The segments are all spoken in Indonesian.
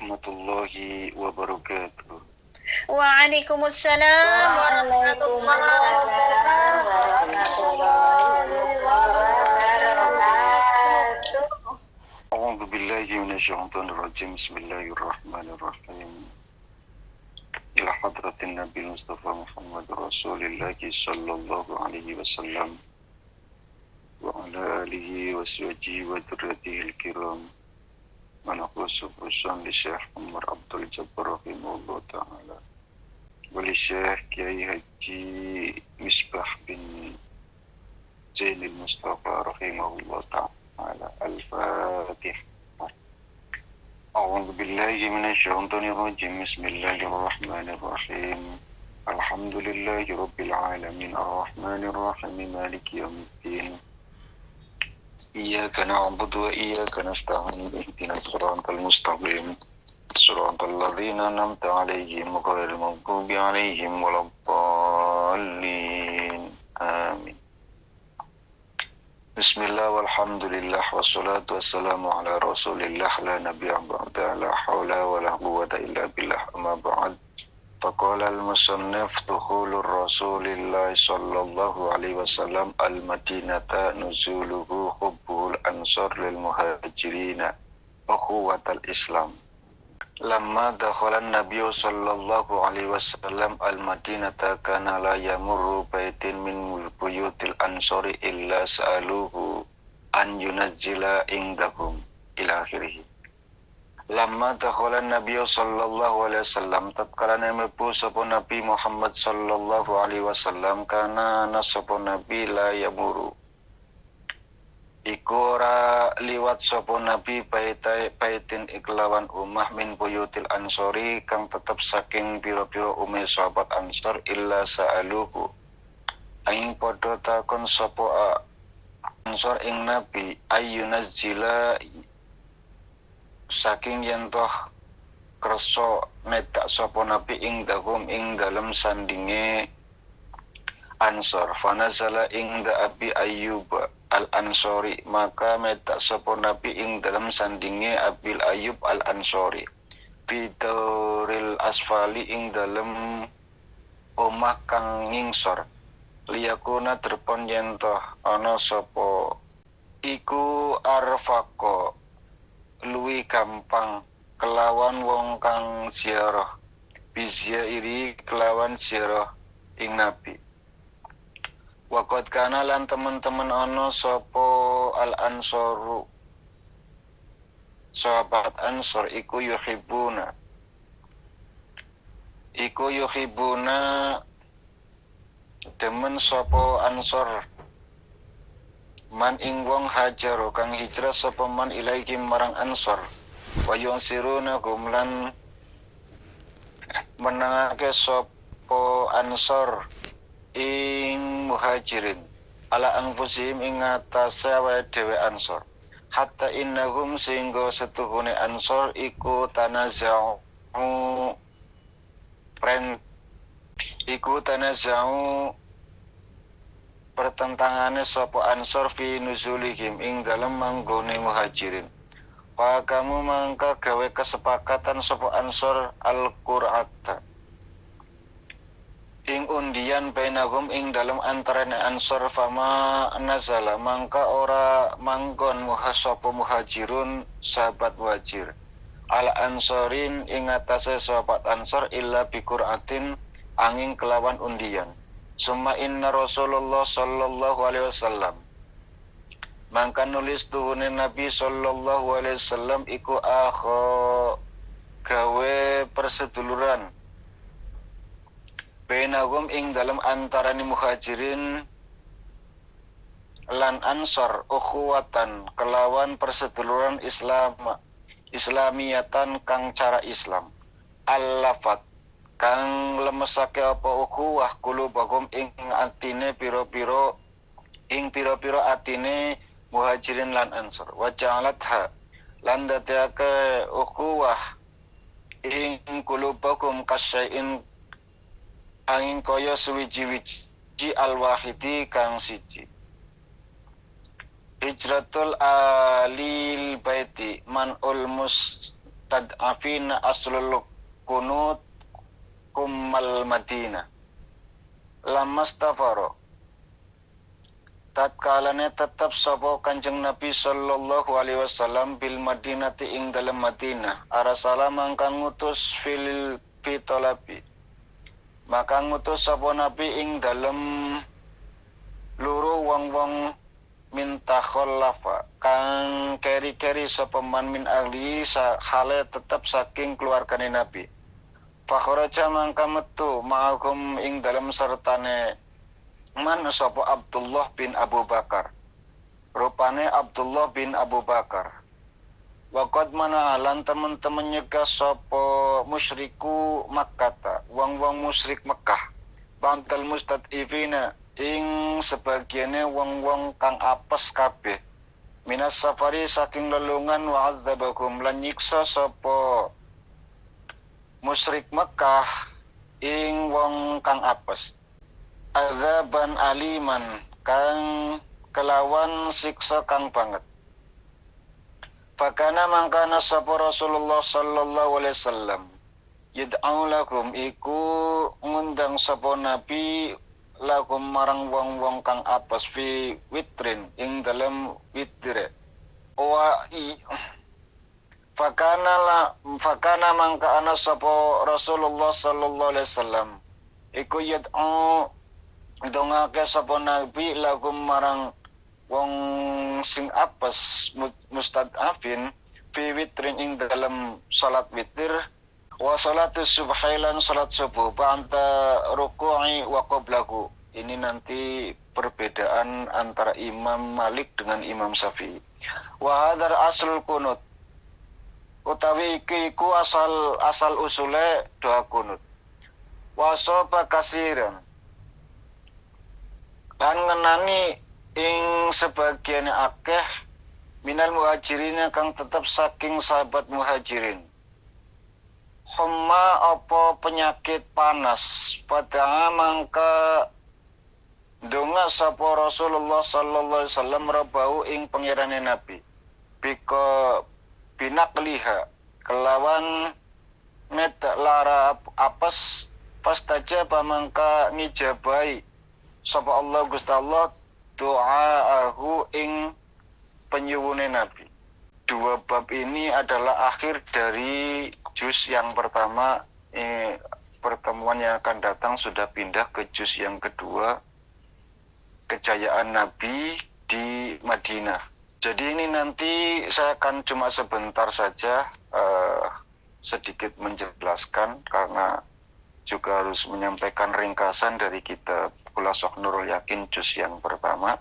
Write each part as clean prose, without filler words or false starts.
warahmatullahi wabarakatuh. Waalaikumsalam warahmatullahi wabarakatuh. A'udzu billahi minasyaitonir rajim. Bismillahirrahmanirrahim. Ila hadratin Nabi Mustafa Muhammad Rasulillah sallallahu alaihi wasallam wa ala alihi wa sahbihi wa dzurriyyatihil kiram. Wa khususan li Syekh Umar Abdul Jabbar rahimahullah taala. Wa li Syekh Kiai Haji Misbah bin Zainul Mustafa rahimahullah taala. Al-Fatihah. أعوذ بالله من الشيطان الرجيم بسم الله الرحمن الرحيم الحمد لله رب العالمين الرحمن الرحيم مالك يوم الدين إياك نعبد وإياك نستعين اهدنا الصراط المستقيم صراط الذين أنعمت عليهم غير المغضوب عليهم ولا الضالين آمين Bismillah walhamdulillah wassalatu wassalamu ala rasulillah la nabiyya ba'da la hawla wa la quwwata illa billah amma ba'd faqala al-musannif dukhulur rasulillah sallallahu alaihi wasallam al-madinata nuzuluhu hubbul ansar lil muhajirina wa quwwatal islam Lamma dakhala an-nabiyyu sallallahu alaihi wasallam al-Madinata kana la yamurru baitin min buyutil ansari illa sa'aluhu an yunazzila indahum ila akhirih. Lamma dakhala an-nabiyyu sallallahu alaihi wasallam tatkala mlebu sapa Nabi Muhammad sallallahu alaihi wasallam kana sapa Nabi la yamurru Iku ora liwat sapa Nabi baitin iklawan umah min buyutil ansori kang tetep saking pira-pira umeh sahabat ansor illa sa'aluhu aing padha takon sapa ansor ing Nabi ayyunazzila saking yen toh kersa nedak sapa Nabi ing dagum ing dalem sandinge ansor fanazala ing da Abi Ayyub al-Ansori maka metak sapa Nabi ing dalam sandinge Abil Ayyub al-Ansori bidoril asfali ing dalam omah kang ngingsor liyakuna terpon yen toh ana sapa iku arfaqo luwi gampang kelawan wong kang ziarah bizyairi kelawan ziarah ing Nabi Waqad kana lan teman-teman ana sapa al-ansaru sahabat ansor iku yuhibbuna demen sapa ansor man ing wong hajar kang hijrah sapa man ilaihim marang ansor wa yusiruna gumlan menangake sapa ansor ing muhajirin ala anfusihim ing atase awake dhewe ansor hatta innahum sehingga setuhune ansor iku tanazau pertentangane sapa ansor fi nuzulihim ing dalem manggone muhajirin wa kamu mangka gawe kesepakatan sapa ansor al-qur'ata ing undian bainahum ing dalam antarane ansor fama nazala mangka ora manggon muhasapa muhajirun sahabat wajir al ansorin ing atase sahabat ansor illa bi qur'atin angin kelawan undian summa inna Rasulullah sallallahu alaihi wasallam mangka nulis tuhune Nabi sallallahu alaihi wasallam iku gawe perseduluran bainahum ing dalam antarane muhajirin lan ansor ukhuwatan kelawan perseduluran islamiyatan kang cara Islam allafat kang lemesake apa ukhuwah kulubahum ing atine pira-pira atine muhajirin lan ansor wa ja'alatha lan dadake ukhuwah ing kulubahum kasyai'in angin kaya suwiji-wiji al-wahidi kang siji hijratul alil baiti manul mustad'afina aslul kunut kummal Madinah lamastafaro. Tatkalane tetap sapa Kanjeng Nabi sallallahu alaihi wasallam bil Madinati ing dalem Madinah arasala mangkang ngutus fil pitolabi. Maka ngutus sapa Nabi ing dalem luru wong-wong minta khallafa kang keri-keri sapa man min ahli hale tetap saking keluargane Nabi. Fakhraja mangka metu ma'akum ing dalem sertane man sapa Abdullah bin Abu Bakar. Rupane Abdullah bin Abu Bakar. Waqad mana lan temen-temen nyegah sapa musyriku Makkah, wong-wong musyrik Mekah. Bantal mustadifina ing sebagiane wong-wong kang apes kabeh. Minas safari saking lelungan wa adzabakum lan nyiksa sapa musyrik Mekah ing wong kang apes. Azaban aliman kang kelawan siksa kang banget. Fakana mangkana sapa Rasulullah sallallahu alaihi wasallam yad'u lakum iku ngundang sapa Nabi lakum marang wong-wong kang apes fi witrin ing dalem witre. Fakana mangka ana sapa Rasulullah sallallahu alaihi wasallam iku yad'u dongake sapa Nabi lakum marang wong sing apes mustad'afin fi witrin ing dalam salat witir wa salatus subhailan salat subuh ba'da ruku'i wa qablahu. Ini nanti perbedaan antara Imam Malik dengan Imam Syafi'i. Wa hadzal aslul kunut utawi iku asal usule doa kunut. Wa sapa kasiran lan ngenani ing sebagian akeh minal muhajirin kang tetep saking sahabat muhajirin. Humma apa penyakit panas pada mangka donga sapa Rasulullah sallallahu alaihi wasallam rabau ing pengirane Nabi. Bika binakliha kelawan met lara apes pastaja pamangka ngijabai sapa Allah Gusti Allah doaahu ing penyuwune Nabi. Dua bab ini adalah akhir dari juz yang pertama. Pertemuan yang akan datang sudah pindah ke juz yang kedua, kejayaan Nabi di Madinah. Jadi ini nanti saya akan cuma sebentar saja sedikit menjelaskan karena juga harus menyampaikan ringkasan dari kitab Khulasah Nurul Yakin juz yang pertama.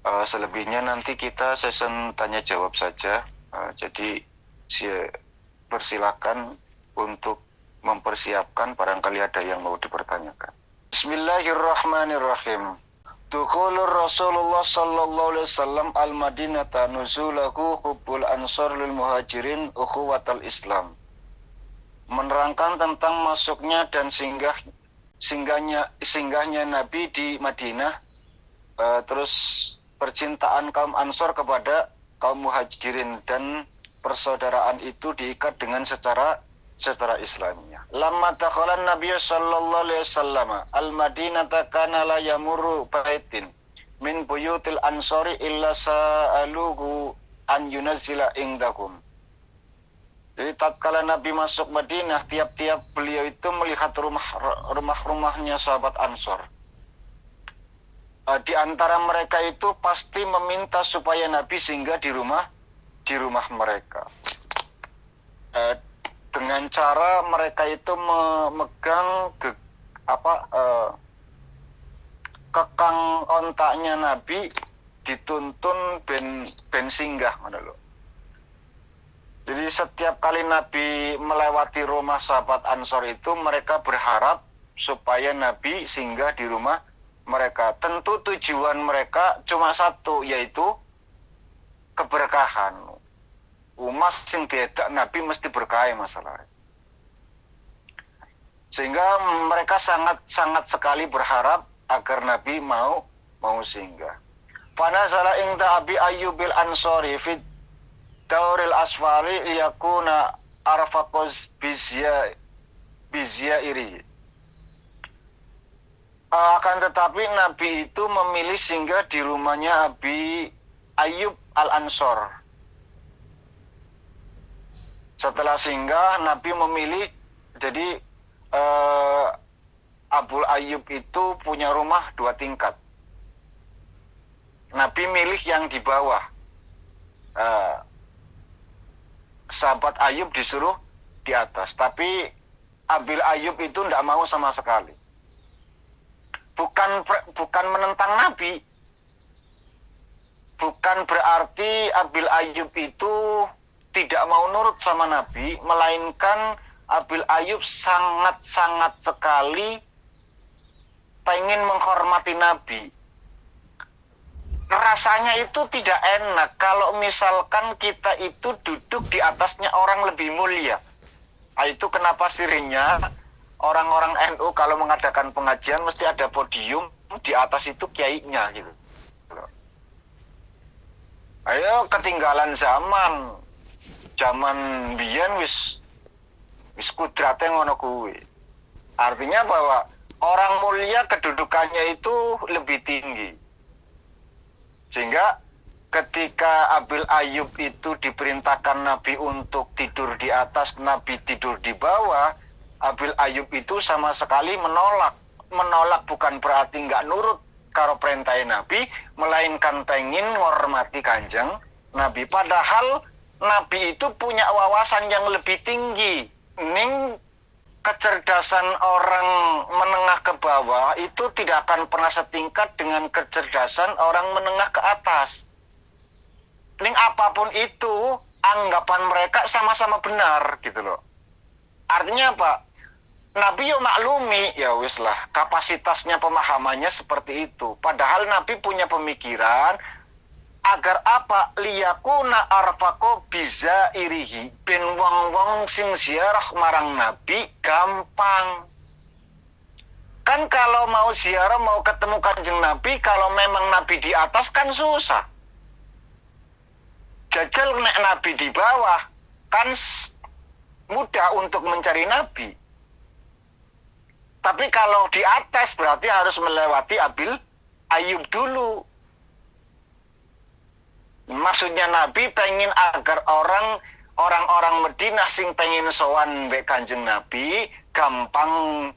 Selebihnya nanti kita session tanya jawab saja. Jadi persilakan untuk mempersiapkan barangkali ada yang mau dipertanyakan. Bismillahirrahmanirrahim. Dukhulur Rasulullah sallallahu alaihi wasallam al-Madinata nuzulahu hubbul ansar lil muhajirin ukhuwatal Islam. Menerangkan tentang masuknya dan singgahnya Nabi di Madinah, terus percintaan kaum Ansor kepada kaum Muhajirin dan persaudaraan itu diikat dengan secara Islamnya. Lamma dakhala Nabi sallallahu alaihi wasallam al-Madinata kana la yamurru baitin min buyutil ansori illa sa'aluhu an yunazzila indakum. Jadi tatkala Nabi masuk Madinah, tiap-tiap beliau itu melihat rumah-rumahnya sahabat Ansor. Di antara mereka itu pasti meminta supaya Nabi singgah di rumah mereka. Dengan cara mereka itu memegang kekang ontaknya Nabi, dituntun ben singgah, ngono lho. Jadi setiap kali Nabi melewati rumah sahabat Ansor itu, mereka berharap supaya Nabi singgah di rumah mereka. Tentu tujuan mereka cuma satu, yaitu keberkahan. Umas sing diedak Nabi mesti berkah masalah. Sehingga mereka sangat sekali berharap agar Nabi mau singgah. Fanazala inda Abi Ayyubil Ansori fit Dauril asfali liyakuna arfaqoz bizya iri. Akan tetapi Nabi itu memilih singgah di rumahnya Abi Ayyub Al-Ansor. Setelah singgah, Nabi memilih, jadi Abu Ayyub itu punya rumah 2 tingkat. Nabi milih yang di bawah. Sahabat Ayyub disuruh di atas. Tapi Abil Ayyub itu tidak mau sama sekali. Bukan menentang Nabi. Bukan berarti Abil Ayyub itu tidak mau nurut sama Nabi, melainkan Abil Ayyub sangat-sangat sekali pengen menghormati Nabi. Rasanya itu tidak enak kalau misalkan kita itu duduk di atasnya orang lebih mulia. Itu kenapa sirinya orang-orang NU kalau mengadakan pengajian mesti ada podium, di atas itu kiainya gitu. Ayo ketinggalan zaman biyen wis kudrate ngono kuwi. Artinya bahwa orang mulia kedudukannya itu lebih tinggi. Sehingga ketika Abil Ayyub itu diperintahkan Nabi untuk tidur di atas, Nabi tidur di bawah, Abil Ayyub itu sama sekali menolak. Menolak bukan berarti nggak nurut karo perintah Nabi, melainkan pengen menghormati Kanjeng Nabi. Padahal Nabi itu punya wawasan yang lebih tinggi. Ning kecerdasan orang menengah ke bawah itu tidak akan pernah setingkat dengan kecerdasan orang menengah ke atas. Ning apapun itu, anggapan mereka sama-sama benar gitu loh. Artinya apa? Nabi yo maklumi, ya wis lah, kapasitasnya pemahamannya seperti itu. Padahal Nabi punya pemikiran agar apa? Liyakuna arfaqo biza irihi. Ben wong-wong sing ziarah marang Nabi gampang. Kan kalau mau ziarah, mau ketemu Kanjeng Nabi, kalau memang Nabi di atas kan susah. Jajal nek Nabi di bawah, kan mudah untuk mencari Nabi. Tapi kalau di atas berarti harus melewati Abil Ayyub dulu. Maksudnya Nabi pengen agar orang-orang Madinah sing pengen sowan mbek Kanjeng Nabi gampang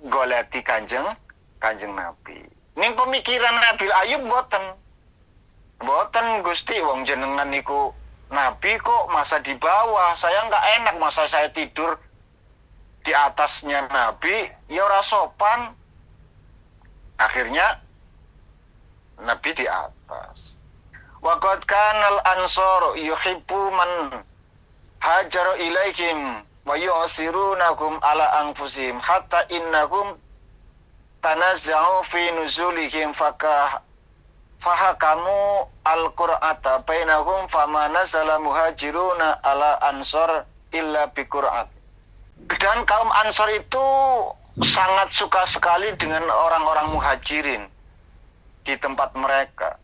goleti Kanjeng Nabi. Ning pemikiran Abil Ayyub boten Gusti, wong jenengan niku Nabi kok masa di bawah, saya nggak enak masa saya tidur di atasnya Nabi, ya ora sopan. Akhirnya Nabi di atas. Wa qad kanal ansar yuhibbu man hajaru ilaihim wa yu'sirunahum ala anfusihim hatta innahum tanazza'u fi nuzulihim fahakamu al-qur'ata bainahum fama nazala muhajiruna ala ansar illa bi qur'at. Dan kaum Ansor itu sangat suka sekali dengan orang-orang muhajirin di tempat mereka.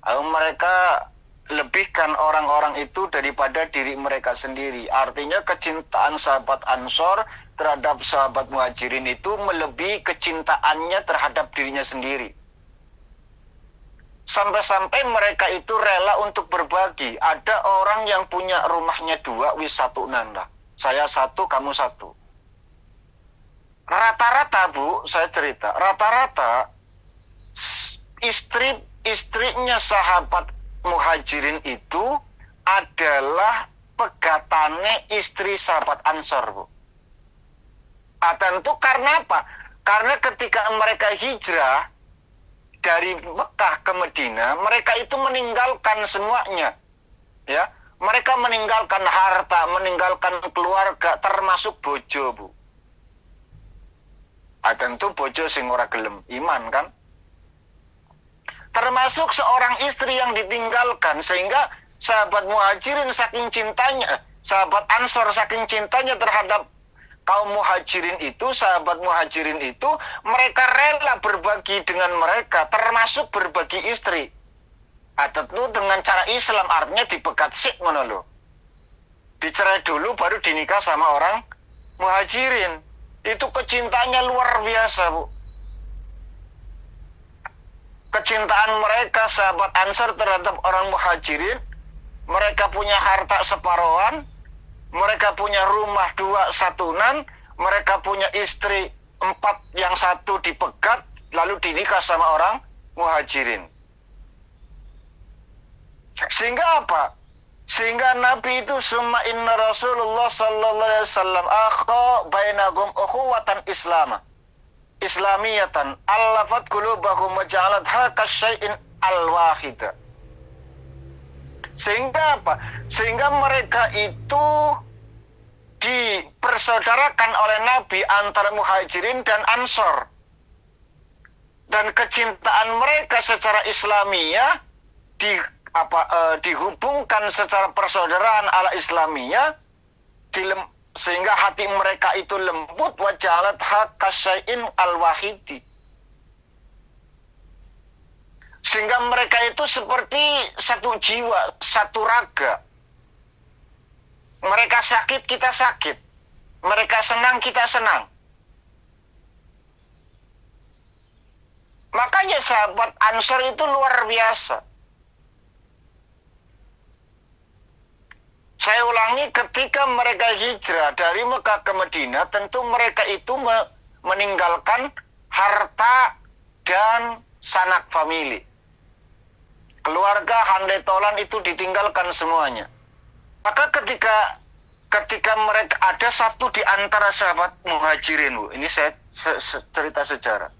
Mereka lebihkan orang-orang itu daripada diri mereka sendiri. Artinya kecintaan sahabat Ansor terhadap sahabat muhajirin itu melebihi kecintaannya terhadap dirinya sendiri. Sampai-sampai mereka itu rela untuk berbagi. Ada orang yang punya rumahnya 2, wis satu nanda. Saya 1, kamu 1. Rata-rata, Bu, saya cerita. Rata-rata istrinya sahabat muhajirin itu adalah pegatane istri sahabat Ansor, Bu. Tentu karena apa? Karena ketika mereka hijrah dari Mekah ke Madinah, mereka itu meninggalkan semuanya. Ya. Mereka meninggalkan harta, meninggalkan keluarga, termasuk bojo, Bu. Tentu bojo sing ora gelem iman, kan? Termasuk seorang istri yang ditinggalkan, sehingga sahabat muhajirin saking cintanya, sahabat Ansor saking cintanya terhadap kaum muhajirin itu, sahabat muhajirin itu, mereka rela berbagi dengan mereka, termasuk berbagi istri. Tentu dengan cara Islam, artinya dipegat sik ngono lho. Dicerai dulu baru dinikah sama orang Muhajirin. Itu kecintaannya luar biasa, Bu. Kecintaan mereka sahabat Ansar terhadap orang Muhajirin, mereka punya harta separohan, mereka punya rumah 2 satunan, mereka punya istri 4 yang 1 dipegat, lalu dinikah sama orang Muhajirin. Sehingga apa? Sehingga Nabi itu summa inna Rasulullah sallallahu alaihi wasallam akha bainahum ukhuwatan islamiyatan allafat qulubahum wa ja'alatha kasyai'in al-wahida. Sehingga apa? Sehingga mereka itu dipersaudarakan oleh Nabi antara Muhajirin dan Ansor. Dan kecintaan mereka secara Islamiyah dihubungkan secara persaudaraan ala Islamiyah, sehingga hati mereka itu lembut, wa ja'alatha kasyai'in al-wahidi. Sehingga mereka itu seperti satu jiwa, satu raga. Mereka sakit, kita sakit. Mereka senang, kita senang. Makanya sahabat Ansor itu luar biasa. Saya ulangi, ketika mereka hijrah dari Mekah ke Madinah, tentu mereka itu meninggalkan harta dan sanak famili. Keluarga, handai tolan itu ditinggalkan semuanya. Maka ketika mereka ada satu di antara sahabat Muhajirin, Bu. Ini saya cerita sejarah.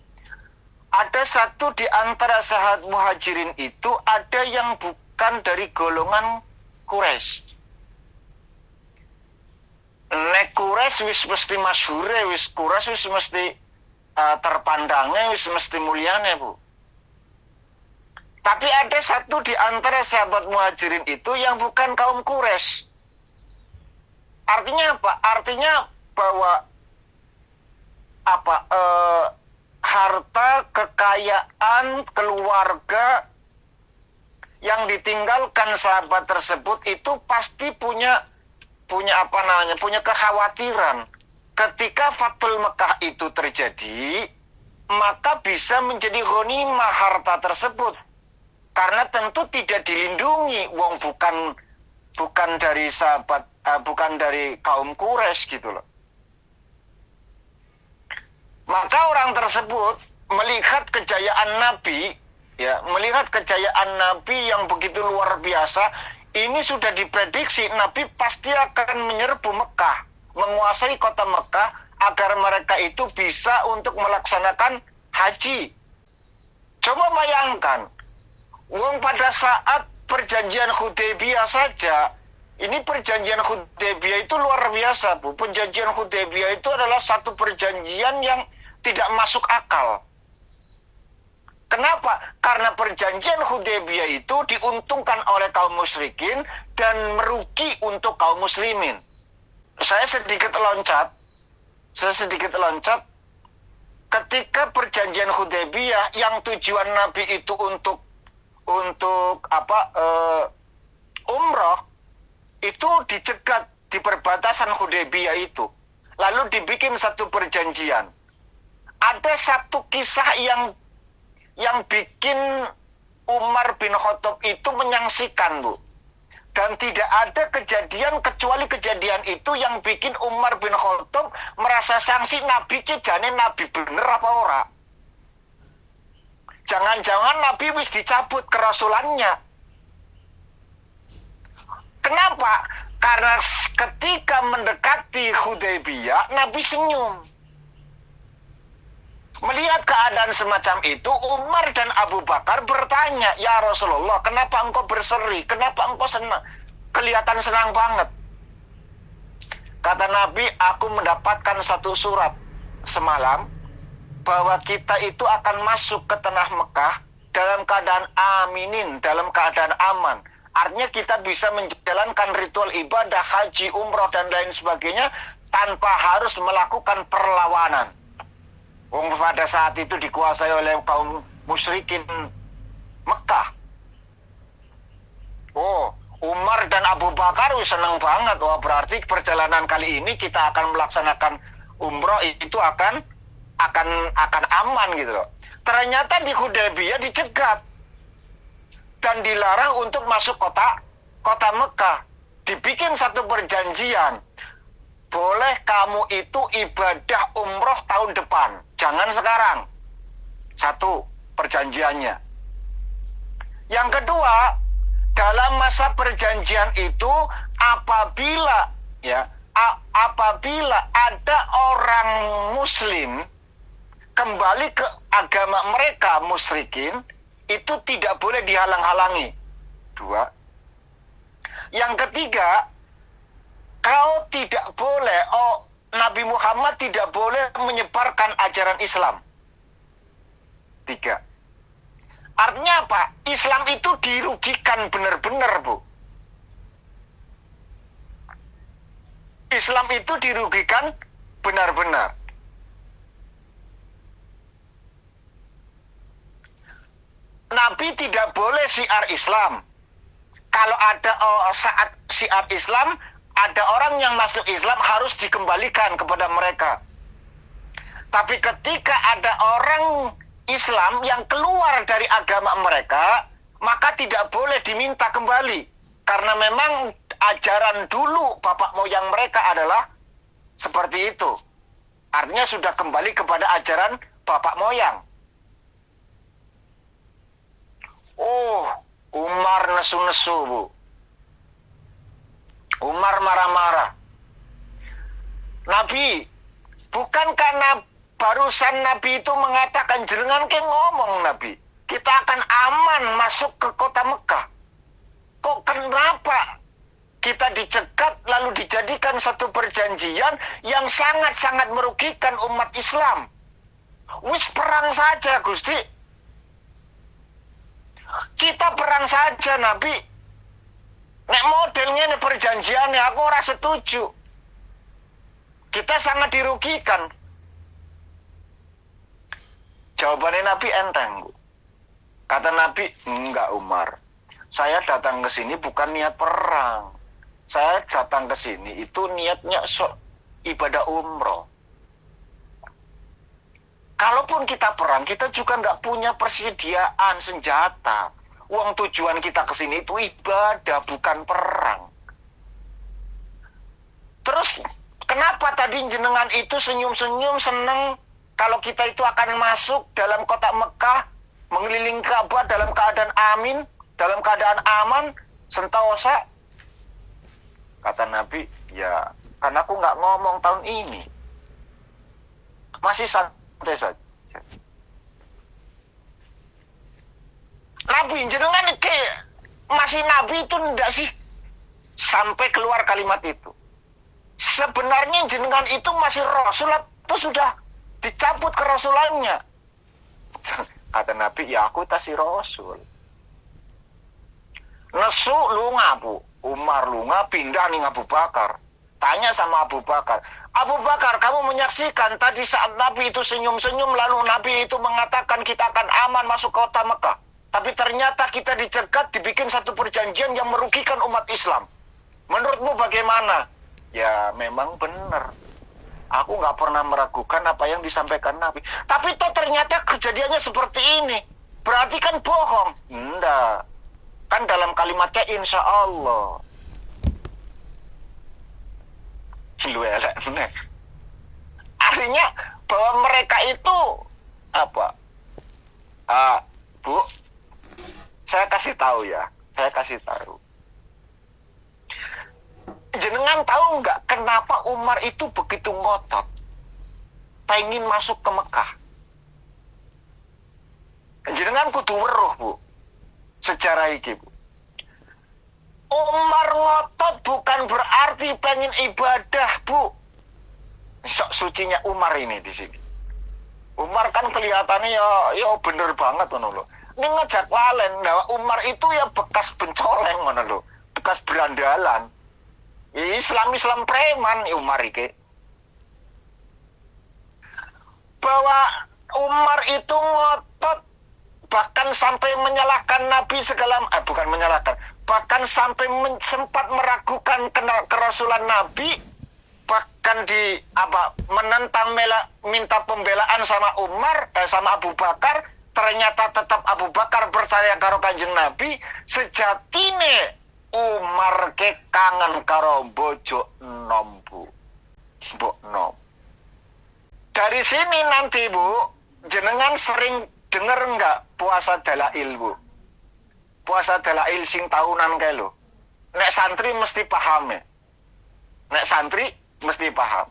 Ada satu di antara sahabat Muhajirin itu ada yang bukan dari golongan Quraisy. Nek Quraisy wis mesti masyhure, wis Quraisy wis mesti terpandangnya, wis mesti mulyane, Bu. Tapi ada satu di antara sahabat Muhajirin itu yang bukan kaum Quraisy. Artinya apa? Artinya bahwa harta, kekayaan, keluarga yang ditinggalkan sahabat tersebut itu pasti punya kekhawatiran. Ketika Fathul Mekah itu terjadi, maka bisa menjadi ghanimah harta tersebut. Karena tentu tidak dilindungi, wong bukan dari sahabat, bukan dari kaum Quraisy gitu loh. Maka orang tersebut melihat kejayaan Nabi, melihat kejayaan Nabi yang begitu luar biasa. Ini sudah diprediksi Nabi pasti akan menyerbu Mekah, menguasai kota Mekah agar mereka itu bisa untuk melaksanakan haji. Coba bayangkan, wong pada saat perjanjian Hudaybiyah saja, ini perjanjian Hudaybiyah itu luar biasa, Bu. Perjanjian Hudaybiyah itu adalah satu perjanjian yang tidak masuk akal. Kenapa? Karena perjanjian Hudaybiyah itu diuntungkan oleh kaum musyrikin dan merugi untuk kaum muslimin. Saya sedikit loncat. Ketika perjanjian Hudaybiyah yang tujuan Nabi itu untuk umroh, itu dicegat di perbatasan Hudaybiyah itu. Lalu dibikin satu perjanjian. Ada satu kisah yang bikin Umar bin Khattab itu menyaksikan, Bu. Dan tidak ada kejadian kecuali kejadian itu yang bikin Umar bin Khattab merasa sanksi Nabi jane Nabi bener apa ora. Jangan-jangan Nabi wis dicabut kerasulannya. Kenapa? Karena ketika mendekati Hudaybiyah, Nabi senyum. Melihat keadaan semacam itu, Umar dan Abu Bakar bertanya, "Ya Rasulullah, kenapa engkau berseri? Kenapa engkau senang? Kelihatan senang banget." Kata Nabi, "Aku mendapatkan satu surat semalam bahwa kita itu akan masuk ke tanah Mekah dalam keadaan aminin, dalam keadaan aman. Artinya kita bisa menjalankan ritual ibadah, haji, umroh, dan lain sebagainya tanpa harus melakukan perlawanan." Wong pada saat itu dikuasai oleh kaum musyrikin Mekah. Umar dan Abu Bakar senang banget. Wah, berarti perjalanan kali ini kita akan melaksanakan umroh itu akan aman gitu loh. Ternyata di Hudaybiyah dicegat dan dilarang untuk masuk kota Mekah. Dibikin satu perjanjian. Boleh kamu itu ibadah umroh tahun depan, jangan sekarang. Satu perjanjiannya. Yang kedua, dalam masa perjanjian itu apabila ada orang muslim kembali ke agama mereka musyrikin, itu tidak boleh dihalang-halangi. Dua. Yang ketiga, kau tidak boleh, Nabi Muhammad tidak boleh menyebarkan ajaran Islam. Tiga. Artinya apa? Islam itu dirugikan benar-benar, Bu. Islam itu dirugikan benar-benar. Nabi tidak boleh syiar Islam. Kalau ada saat syiar Islam, ada orang yang masuk Islam harus dikembalikan kepada mereka. Tapi ketika ada orang Islam yang keluar dari agama mereka, maka tidak boleh diminta kembali. Karena memang ajaran dulu bapak moyang mereka adalah seperti itu. Artinya sudah kembali kepada ajaran bapak moyang. Oh, Umar nesu-nesu, Bu. Umar marah-marah. Nabi, bukankah barusan Nabi itu mengatakan, jenengan ke ngomong Nabi, kita akan aman masuk ke kota Mekah. Kok kenapa kita dicegat lalu dijadikan satu perjanjian yang sangat-sangat merugikan umat Islam? Wis perang saja, Gusti. Kita perang saja, Nabi. Nek modelnya ini perjanjiannya, aku ora setuju. Kita sangat dirugikan. Jawabannya Nabi enteng, Bu. Kata Nabi, enggak Umar. Saya datang ke sini bukan niat perang. Saya datang ke sini itu niatnya ibadah umroh. Kalaupun kita perang, kita juga nggak punya persediaan senjata. Uang tujuan kita ke sini itu ibadah, bukan perang. Terus, kenapa tadi jenengan itu senyum-senyum, seneng kalau kita itu akan masuk dalam kota Mekah, mengelilingi Ka'bah dalam keadaan amin, dalam keadaan aman, sentosa? Kata Nabi, ya, karena aku nggak ngomong tahun ini. Masih santai saja. Nabi, jenengan masih Nabi itu enggak sih? Sampai keluar kalimat itu. Sebenarnya jenengan itu masih Rasul atau sudah dicabut kerasulannya? Kata Nabi, ya aku tasih Rasul. Nesu lunga, Bu. Umar lunga pindah nih Abu Bakar. Tanya sama Abu Bakar, Abu Bakar, kamu menyaksikan tadi saat Nabi itu senyum-senyum lalu Nabi itu mengatakan kita akan aman masuk kota Mekah. Tapi ternyata kita dicegat, dibikin satu perjanjian yang merugikan umat Islam. Menurutmu bagaimana? Ya memang benar. Aku nggak pernah meragukan apa yang disampaikan Nabi. Tapi toh ternyata kejadiannya seperti ini. Berarti kan bohong? Enggak. Kan dalam kalimatnya insya Allah. Lu elek. Artinya bahwa mereka itu apa? Bu, saya kasih tahu ya. Saya kasih tahu. Jenengan tahu nggak kenapa Umar itu begitu ngotot pengen masuk ke Mekah? Jenengan kudu weruh, Bu. Sejarah iki, Bu. Umar ngotot bukan berarti pengen ibadah, Bu. Sok sucinya Umar ini di sini. Umar kan kelihatannya ya bener banget ngono lho. Ini ngejak lalen bahwa Umar itu ya bekas pencoleng ngono lho, bekas berandalan. Islam preman Umar iki. Bahwa Umar itu ngotot bahkan sampai menyalahkan Nabi bukan menyalahkan, bahkan sampai sempat meragukan kerasulan Nabi, bahkan menentang minta pembelaan sama sama Abu Bakar. Ternyata tetap Abu Bakar percaya karo Kanjeng Nabi. Sejatine Umar ke kangen karo bojo enom, Bu. Mbok nom. Dari sini nanti, Bu, jenengan sering denger enggak puasa dalail, Bu? Puasa dalail sing tahunan kae lho. Nek santri mesti paham ya. Nek santri mesti paham.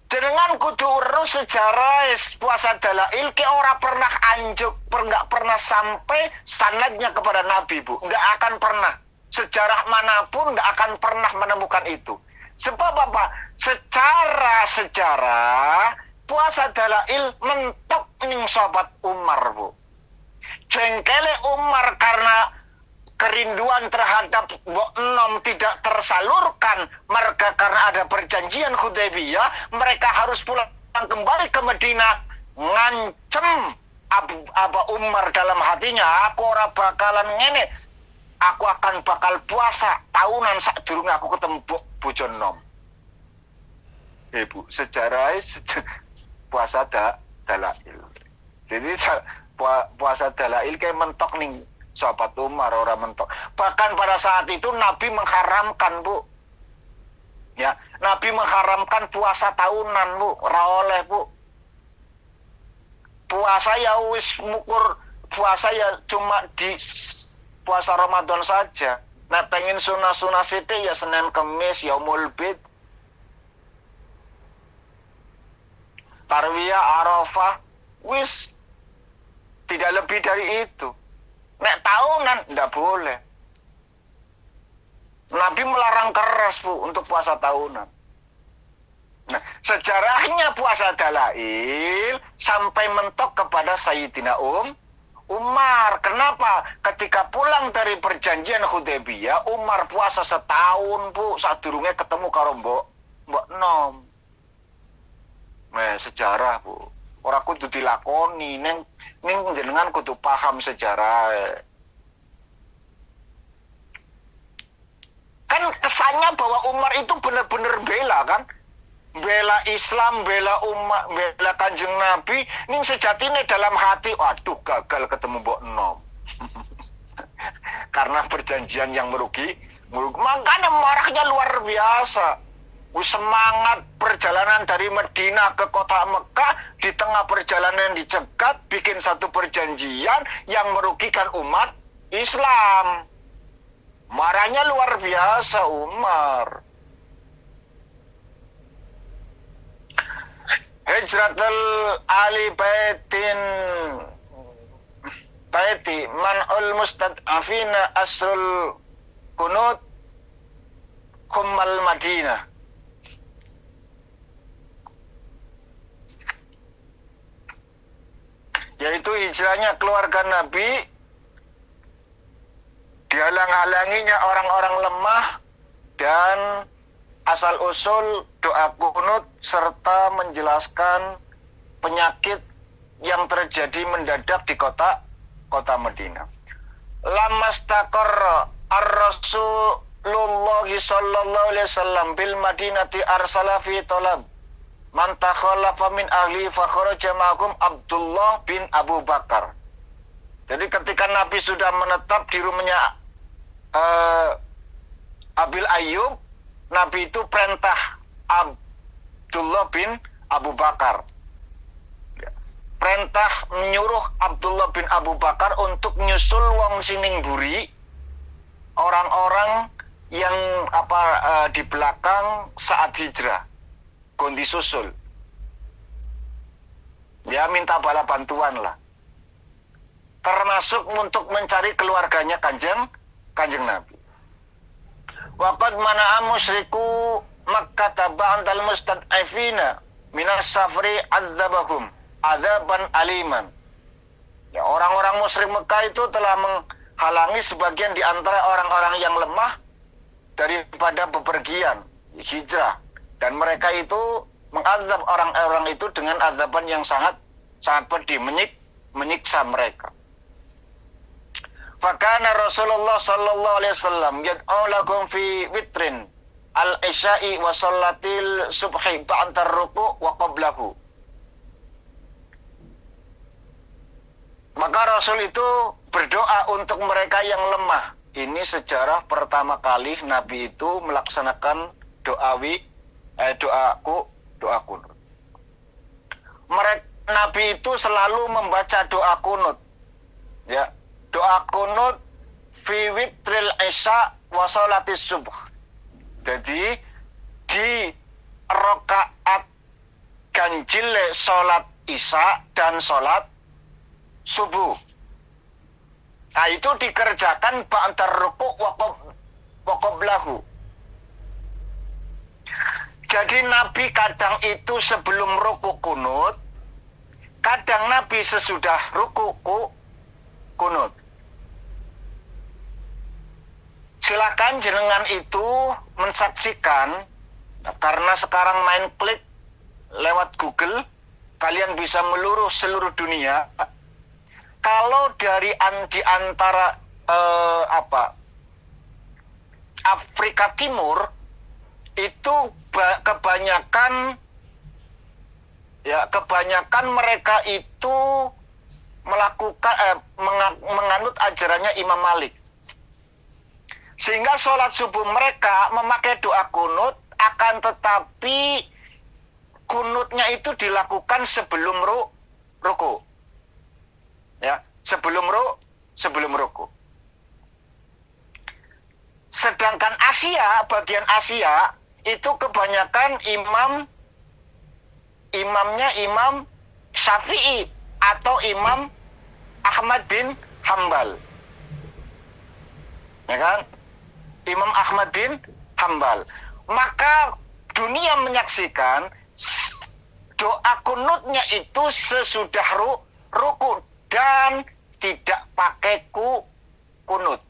Jenengan kudu urus sejarah puasa dalail ke ora pernah enggak pernah sampai sanadnya kepada Nabi, Bu. Enggak akan pernah. Sejarah manapun enggak akan pernah menemukan itu. Sebab apa? Secara sejarah puasa dalail mentok ning sahabat Umar, Bu. Jengkele Umar karena kerinduan terhadap Mbok Enom tidak tersalurkan, mereka karena ada perjanjian Hudaybiyah, mereka harus pulang kembali ke Madinah, ngancem Abu Umar dalam hatinya, aku ora bakalan ngene, aku akan bakal puasa tahunan sadurunge aku ketemu bojo enom. Bu, sejarah puasa dalail. Jadi puasa dalail kayak mentok nih sahabat Umar orang mentok. Bahkan pada saat itu Nabi mengharamkan, Bu. Ya, Nabi mengharamkan puasa tahunan, Bu. Ora oleh, Bu. Puasa ya wis mukur, puasa ya cuma di puasa Ramadan saja. Nah, pengen sunah-sunah sithik ya Senin Kemis, Yaumul Bid, Tarwiyah, Arafah, wis tidak lebih dari itu. Nek tahunan ndak boleh. Nabi melarang keras, Bu, untuk puasa tahunan. Nah, sejarahnya puasa dalail sampai mentok kepada Sayyidina Umar. Kenapa? Ketika pulang dari perjanjian Hudaybiyah, Umar puasa setahun, Bu, sadurunge ketemu karo Mbok Enom. Nah, sejarah, Bu. Ora kudu dilakoni, ning jenengan kudu paham sejarah. Kan kesannya bahwa Umar itu benar-benar bela kan? Bela Islam, bela umat, bela Kanjeng Nabi. Ning sejatine dalam hati, waduh gagal ketemu Mbok Enom. Karena perjanjian yang merugi. Makanya marahnya luar biasa. Semangat perjalanan dari Madinah ke kota Mekah, di tengah perjalanan dicegat, bikin satu perjanjian yang merugikan umat Islam. Marahnya luar biasa Umar. Hijratul Ali baiti man'ul mustad'afina asrul kunut kummal Madinah. Yaitu hijrahnya keluarga Nabi, dihalang-halanginya orang-orang lemah, dan asal-usul doa kunut, serta menjelaskan penyakit yang terjadi mendadak di kota Madinah. Lamastaqarra ar-Rasulullah sallallahu alaihi wasallam bil Madinati arsala fi talab man takhallafa min ahli fa kharaja ma'hum Abdullah bin Abu Bakar. Jadi ketika Nabi sudah menetap di rumahnya Abil Ayyub, Nabi itu perintah Abdullah bin Abu Bakar. Perintah menyuruh Abdullah bin Abu Bakar untuk nyusul wong sining buri, orang-orang yang di belakang saat hijrah. Kondi susul. Dia minta bala bantuan lah. Termasuk untuk mencari keluarganya kanjeng Nabi. Waqad mana'a musyriku Makkah ba'dal mustad'afina minas safri adzabahum adzaban aliman. Ya, orang-orang musyrik Mekah itu telah menghalangi sebagian di antara orang-orang yang lemah daripada bepergian, hijrah. Dan mereka itu mengazab orang-orang itu dengan azaban yang sangat pedih, menyiksa mereka. Fakana Rasulullah sallallahu alaihi wasallam yad'u lakum fi witrin al-isya'i wa salatil subhi ba'da ruku' wa qablahu. Maka Rasul itu berdoa untuk mereka yang lemah. Ini sejarah pertama kali Nabi itu melaksanakan doa kunut. Nabi itu selalu membaca doa kunut. Ya, doa kunut fi witril isya wa sholatis subuh. Jadi di rakaat ganjil sholat isya dan sholat subuh. Nah, itu dikerjakan ba'da ruku' wa qablahu. Jadi Nabi kadang itu sebelum ruku' kunut, kadang Nabi sesudah ruku' kunut. Silakan jenengan itu mensaksikan, karena sekarang main klik lewat Google, kalian bisa meluruh seluruh dunia. Kalau dari di antara Afrika Timur itu kebanyakan mereka itu menganut ajarannya Imam Malik. Sehingga sholat subuh mereka memakai doa kunut, akan tetapi kunutnya itu dilakukan sebelum ruku. Ya, sebelum ruku. Sedangkan bagian Asia itu kebanyakan imamnya Imam Syafi'i atau Imam Ahmad bin Hambal. Ya kan? Imam Ahmad bin Hambal. Maka dunia menyaksikan doa kunutnya itu sesudah ruku dan tidak pakai kunut.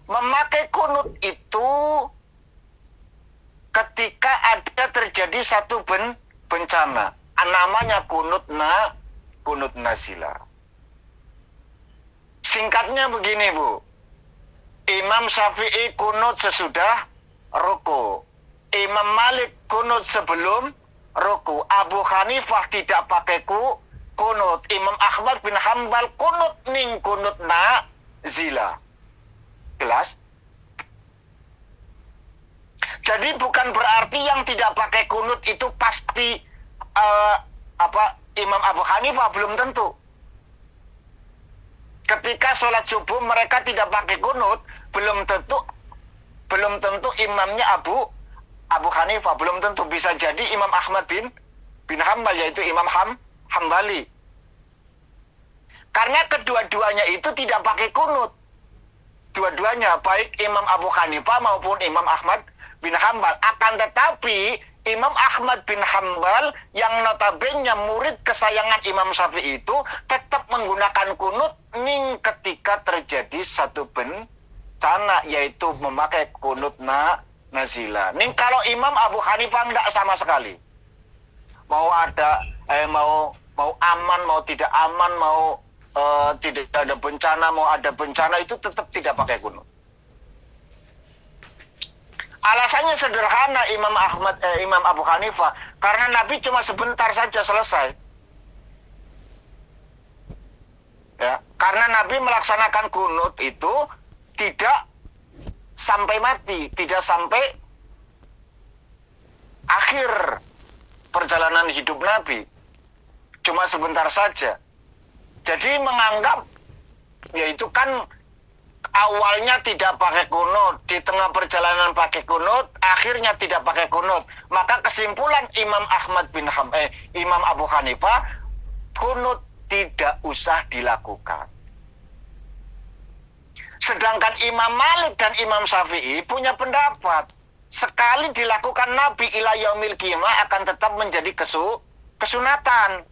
Memakai kunut itu ketika ada terjadi satu bencana. Namanya kunut nazila. Singkatnya begini, Bu. Imam Syafi'i kunut sesudah ruku. Imam Malik kunut sebelum ruku. Abu Hanifah tidak pakai kunut. Imam Ahmad bin Hambal kunut nazila. Jelas? Jadi bukan berarti yang tidak pakai kunut itu pasti Imam Abu Hanifah, belum tentu. Ketika sholat subuh mereka tidak pakai kunut, belum tentu imamnya Abu Hanifah, belum tentu. Bisa jadi Imam Ahmad bin Hambal, yaitu Imam Hambali. Karena kedua-duanya itu tidak pakai kunut. Dua-duanya, baik Imam Abu Hanifah maupun Imam Ahmad bin Hambal. Akan tetapi Imam Ahmad bin Hambal yang notabene murid kesayangan Imam Syafi'i itu tetap menggunakan kunut ketika terjadi satu bencana, yaitu memakai kunut nazila. Kalau Imam Abu Hanifah enggak sama sekali. Mau aman, mau tidak aman, tidak ada bencana, mau ada bencana, itu tetap tidak pakai kunut. Alasannya sederhana Imam Abu Hanifah, karena Nabi cuma sebentar saja selesai. Ya, karena Nabi melaksanakan kunut itu tidak sampai mati, tidak sampai akhir perjalanan hidup Nabi. Cuma sebentar saja. Jadi menganggap, yaitu kan awalnya tidak pakai kunut, di tengah perjalanan pakai kunut, akhirnya tidak pakai kunut. Maka kesimpulan Imam Abu Hanifah, kunut tidak usah dilakukan. Sedangkan Imam Malik dan Imam Syafi'i punya pendapat, sekali dilakukan Nabi ila yaumil qiyamah akan tetap menjadi kesunatan.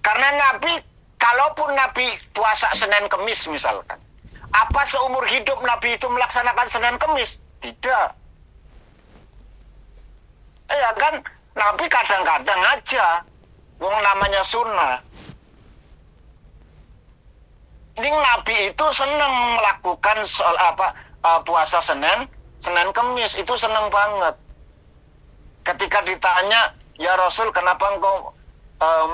Karena Nabi, kalaupun Nabi puasa Senin Kemis misalkan, apa seumur hidup Nabi itu melaksanakan Senin Kemis? Tidak. Ya kan, Nabi kadang-kadang aja, wong namanya sunnah. Ning Nabi itu senang melakukan puasa Senin Kemis, itu senang banget. Ketika ditanya, ya Rasul, kenapa engkau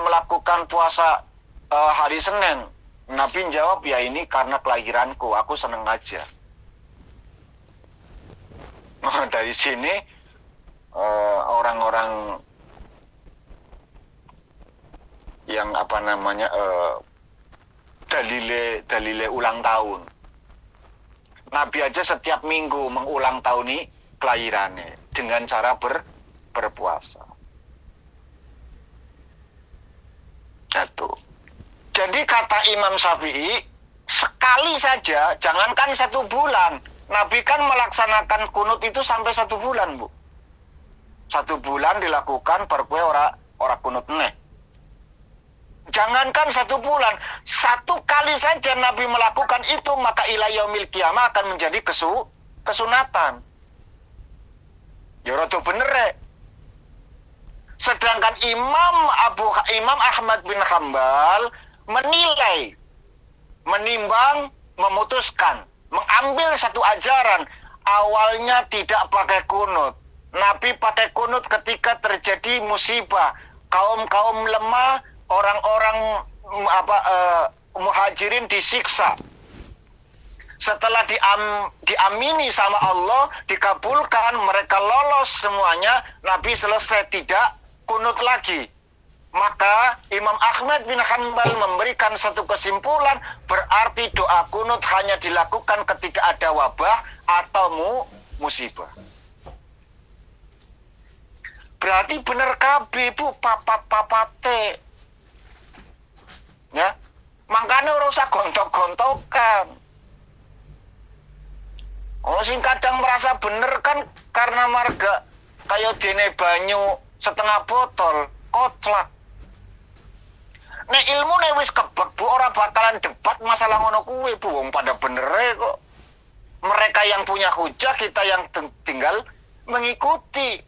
melakukan puasa hari Senin? Nabi jawab, ya ini karena kelahiranku, aku senang aja. Dari sini orang-orang yang dalile ulang tahun. Nabi aja setiap minggu mengulang tahuni kelahirannya dengan cara berpuasa. Itu. Jadi kata Imam Syafi'i, sekali saja, jangankan 1 bulan. Nabi kan melaksanakan kunut itu sampai 1 bulan, Bu. 1 bulan dilakukan berkue ora kunut neh. Jangankan 1 bulan, 1 kali saja Nabi melakukan itu, maka ila yaumil qiyamah akan menjadi kesunatan. Ya rada bener rek. Sedangkan Imam Ahmad bin Hambal menilai, menimbang, memutuskan, mengambil satu ajaran, awalnya tidak pakai kunut. Nabi pakai kunut ketika terjadi musibah, kaum lemah, orang-orang muhajirin disiksa. Setelah diamini sama Allah, dikabulkan, mereka lolos semuanya, Nabi selesai, tidak kunut lagi. Maka Imam Ahmad bin Hanbal memberikan satu kesimpulan, berarti doa kunut hanya dilakukan ketika ada wabah atau musibah. Berarti bener kabeh Bu, papat-papate. Ya, makanya ora usah gontok-gontokan. Sing kadang merasa bener kan karena marga kayak dene banyu setengah botol, kotlak. Nek ilmu wis kebek Bu, ora bakalan debat masalah ngono kuwi Bu, wong pada benere kok. Mereka yang punya hujah, kita yang tinggal mengikuti.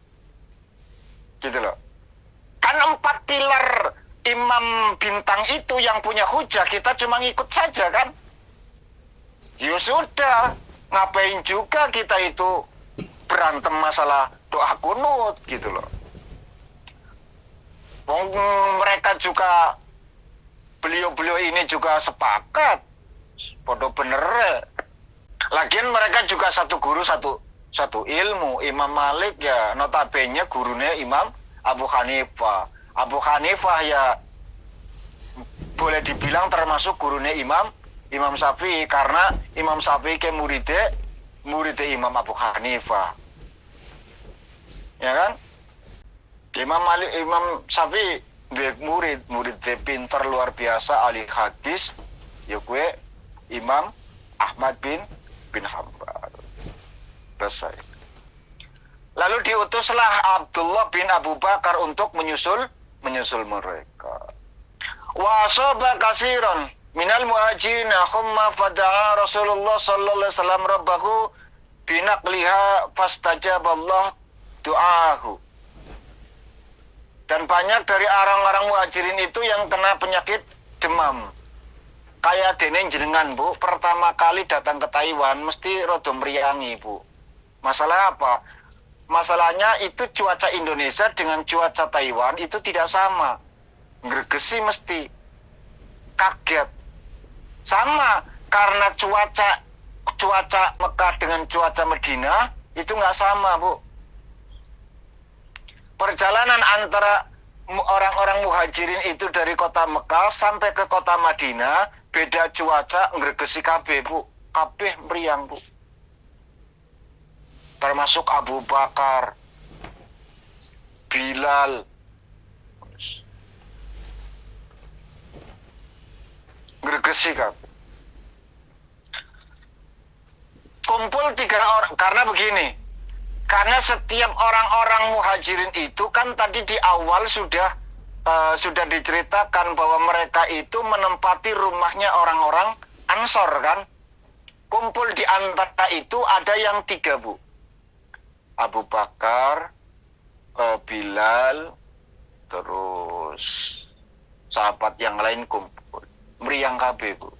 Gitu loh. Kan 4 pilar Imam Bintang itu yang punya hujah, kita cuma ngikut saja kan. Ya sudah, ngapain juga kita itu berantem masalah doa kunut gitu loh. Mereka juga, beliau-beliau ini juga sepakat, podo bener. Lagian mereka juga satu guru, satu ilmu. Imam Malik ya notabene gurunya Imam Abu Hanifah. Abu Hanifah ya boleh dibilang termasuk gurunya Imam Syafi'i, karena Imam Syafi'i ke muridnya Imam Abu Hanifah. Ya kan? Imam Syafi'i dia murid pinter luar biasa, ahli hadis, ya gue Imam Ahmad bin Hambal. Selesai. Lalu diutuslah Abdullah bin Abu Bakar untuk menyusul mereka. Wa asaba kasiron minal muhajirin humma fada'a Rasulullah sallallahu alaihi wasallam rabbahu binaqliha fastajaballah du'ahu. Dan banyak dari orang-orang muhajirin itu yang kena penyakit demam. Kayak dene jenengan Bu, pertama kali datang ke Taiwan mesti rada mriyangi Bu. Masalah apa? Masalahnya itu cuaca Indonesia dengan cuaca Taiwan itu tidak sama. Gregesi mesti. Kaget. Sama, karena cuaca Mekah dengan cuaca Medina itu nggak sama Bu. Perjalanan antara orang-orang muhajirin itu dari kota Mekah sampai ke kota Madinah, beda cuaca, ngregesi kabeh Bu. Kabeh mriyang Bu. Termasuk Abu Bakar, Bilal, ngregesi kabeh. Kumpul 3 orang, karena begini. Karena setiap orang-orang muhajirin itu kan tadi di awal sudah diceritakan bahwa mereka itu menempati rumahnya orang-orang Ansor kan. Kumpul di antara itu ada yang 3 Bu. Abu Bakar, Bilal, terus sahabat yang lain kumpul. Meriang kabeh Bu.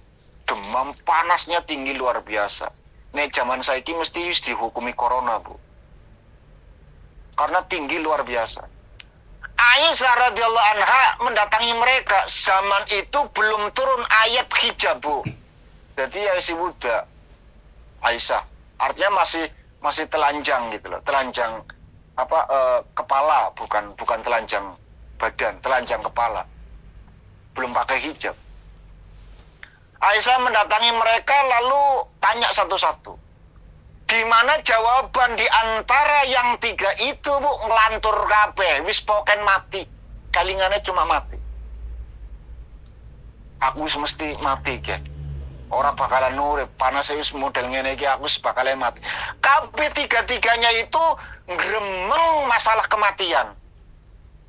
demam, panasnya tinggi luar biasa. Nek zaman saiki mesti wis dihukumi corona, Bu. Karena tinggi luar biasa. Aisyah radhiyallahu anha mendatangi mereka. Zaman itu belum turun ayat hijab, Bu. Jadi Aisyah budak. Aisyah. Artinya masih telanjang gitu loh. Telanjang kepala, bukan telanjang badan, telanjang kepala. Belum pakai hijab. Aisyah mendatangi mereka lalu tanya satu-satu. Di mana jawaban di antara yang tiga itu, Bu, ngelantur kabeh, wis poken mati. Kalingane cuma mati. Aku mesti mati, ke. Orang bakalan nurip, panas wis model ngene iki aku bakalan mati. Kabeh tiga-tiganya itu gremeng masalah kematian.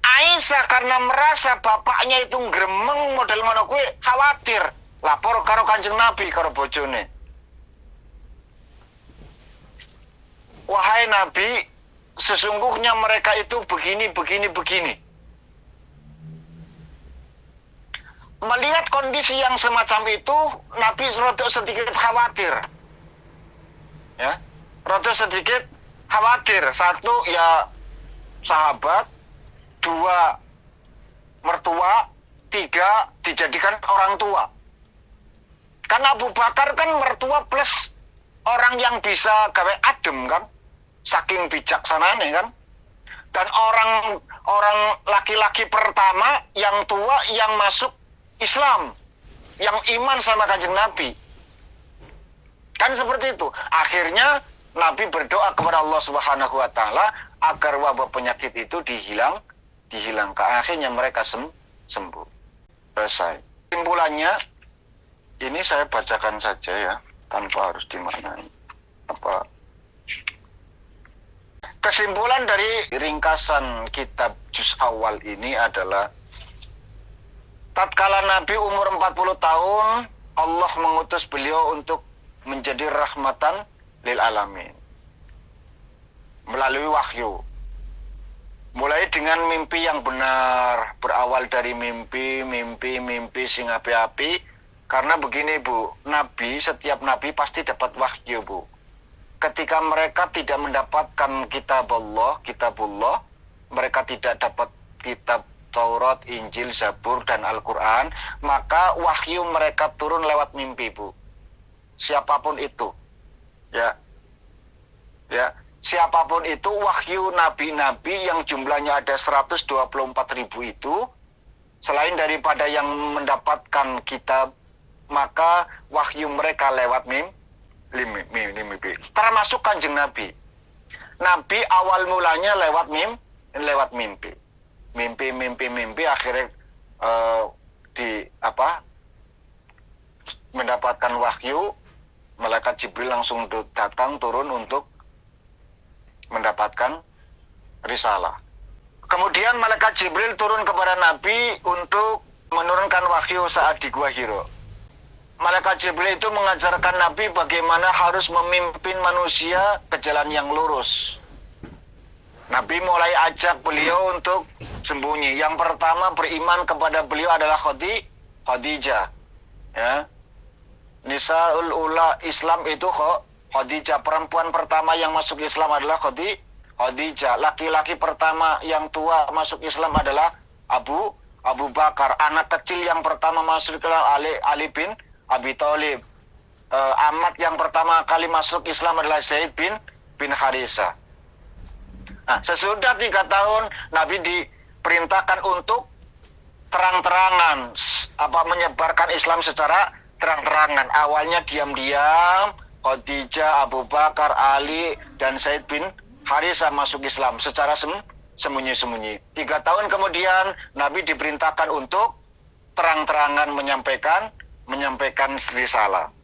Aisyah karena merasa bapaknya itu gremeng model ngono kuwi khawatir, lapor karo Kanjeng Nabi karo bojone. Wahai Nabi, sesungguhnya mereka itu begini. Melihat kondisi yang semacam itu, Nabi rada sedikit khawatir. Ya, rada sedikit khawatir. Satu, ya sahabat. Dua, mertua. Tiga, dijadikan orang tua. Karena Abu Bakar kan mertua plus orang yang bisa gawe adem kan. Saking bijaksananya kan. Dan orang laki-laki pertama yang tua yang masuk Islam, yang iman sama Kanjeng Nabi. Kan seperti itu. Akhirnya Nabi berdoa kepada Allah Subhanahu wa taala agar wabah penyakit itu dihilangkan. Akhirnya mereka sembuh. Selesai. Kesimpulannya ini saya bacakan saja ya, tanpa harus dimaknai. Kesimpulan dari ringkasan kitab juz awal ini adalah tatkala Nabi umur 40 tahun, Allah mengutus beliau untuk menjadi rahmatan lil alamin. Melalui wahyu. Mulai dengan mimpi yang benar, berawal dari mimpi sing api-api. Karena begini, Bu, setiap nabi pasti dapat wahyu, Bu. Ketika mereka tidak mendapatkan kitabullah, mereka tidak dapat kitab Taurat, Injil, Zabur, dan Al-Quran, maka wahyu mereka turun lewat mimpi, Bu. Siapapun itu. Ya. Siapapun itu, wahyu nabi-nabi yang jumlahnya ada 124.000 itu, selain daripada yang mendapatkan kitab, maka wahyu mereka lewat mimpi. Termasuk Kanjeng Nabi. Nabi awal mulanya lewat mimpi. Mimpi akhirnya mendapatkan wahyu, malaikat Jibril langsung datang turun untuk mendapatkan risalah. Kemudian malaikat Jibril turun kepada Nabi untuk menurunkan wahyu saat di Gua Hiro. Malaikat Jibril itu mengajarkan Nabi bagaimana harus memimpin manusia ke jalan yang lurus. Nabi mulai ajak beliau untuk sembunyi. Yang pertama beriman kepada beliau adalah Khadijah. Ya. Nisaul Ula Islam itu Khadijah. Perempuan pertama yang masuk Islam adalah Khadijah. Laki-laki pertama yang tua masuk Islam adalah Abu Bakar. Anak kecil yang pertama masuk Islam Ali bin Abi Thalib. Amat yang pertama kali masuk Islam adalah Zaid bin Harisah. Nah, sesudah 3 tahun Nabi diperintahkan untuk terang-terangan menyebarkan Islam secara terang-terangan. Awalnya diam-diam, Khadijah, Abu Bakar, Ali, dan Zaid bin Harisah masuk Islam secara sembunyi-sembunyi. 3 tahun kemudian Nabi diperintahkan untuk terang-terangan menyampaikan risalah.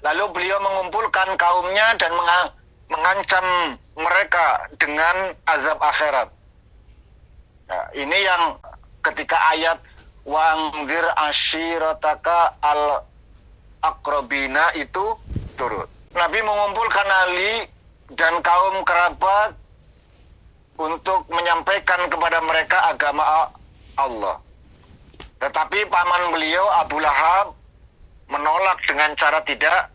Lalu beliau mengumpulkan kaumnya dan mengancam mereka dengan azab akhirat. Nah, ini yang ketika ayat wa'anzir ashirataka al-aqrabina itu turun. Nabi mengumpulkan Ali dan kaum kerabat untuk menyampaikan kepada mereka agama Allah. Tetapi paman beliau Abu Lahab menolak dengan cara tidak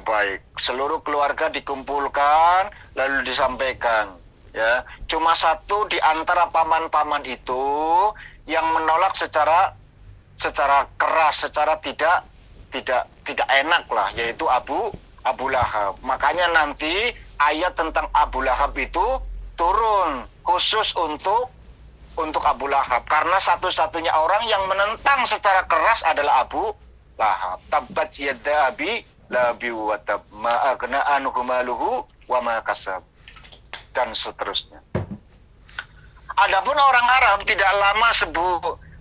baik. Seluruh keluarga dikumpulkan lalu disampaikan, ya. Cuma satu di antara paman-paman itu yang menolak secara keras, secara tidak enak lah, yaitu Abu Lahab. Makanya nanti ayat tentang Abu Lahab itu turun khusus untuk Abu Lahab, karena satu-satunya orang yang menentang secara keras adalah Abu Lahab. Tabbat yada abi labi wa tab ma aghna anhu maluhu wa ma kasab, dan seterusnya. Adapun orang Arab tidak lama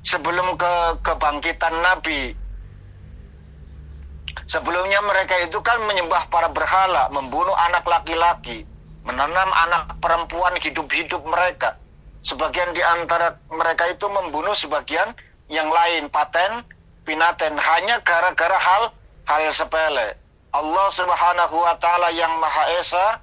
sebelum kebangkitan Nabi, sebelumnya mereka itu kan menyembah para berhala, membunuh anak laki-laki, menanam anak perempuan hidup-hidup mereka. Sebagian di antara mereka itu membunuh sebagian yang lain, paten, pinaten, hanya gara-gara hal sepele. Allah Subhanahu wa Ta'ala yang Maha Esa,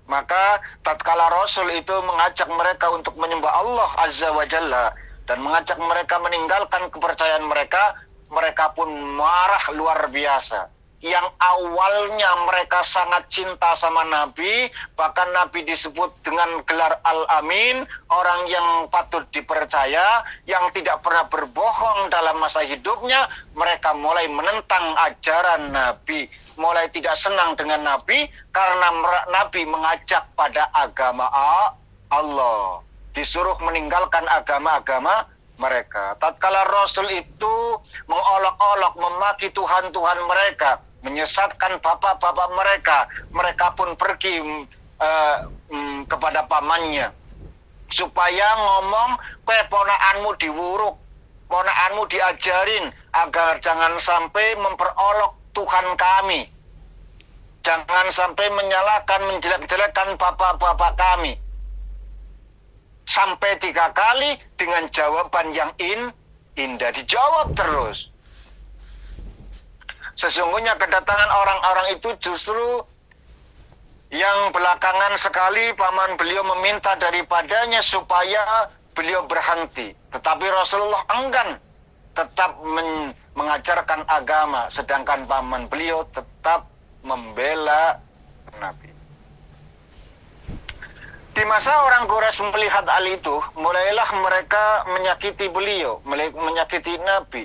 maka tatkala Rasul itu mengajak mereka untuk menyembah Allah Azza wa Jalla dan mengajak mereka meninggalkan kepercayaan mereka, mereka pun marah luar biasa. Yang awalnya mereka sangat cinta sama Nabi, bahkan Nabi disebut dengan gelar Al-Amin, orang yang patut dipercaya, yang tidak pernah berbohong dalam masa hidupnya. Mereka mulai menentang ajaran Nabi, mulai tidak senang dengan Nabi, karena Nabi mengajak pada agama Allah, disuruh meninggalkan agama-agama mereka. Tatkala Rasul itu mengolok-olok, memaki Tuhan-Tuhan mereka, menyesatkan bapak-bapak mereka, mereka pun pergi kepada pamannya supaya ngomong, ponakanmu diwuruk, ponakanmu diajarin agar jangan sampai memperolok Tuhan kami, jangan sampai menyalahkan, menjelek-jelekkan bapak-bapak kami. Sampai 3 kali dengan jawaban yang indah, dijawab terus. Sesungguhnya kedatangan orang-orang itu justru yang belakangan sekali paman beliau meminta daripadanya supaya beliau berhenti. Tetapi Rasulullah enggan, tetap mengajarkan agama, sedangkan paman beliau tetap membela Nabi. Di masa orang Quraisy melihat hal itu, mulailah mereka menyakiti beliau, menyakiti Nabi,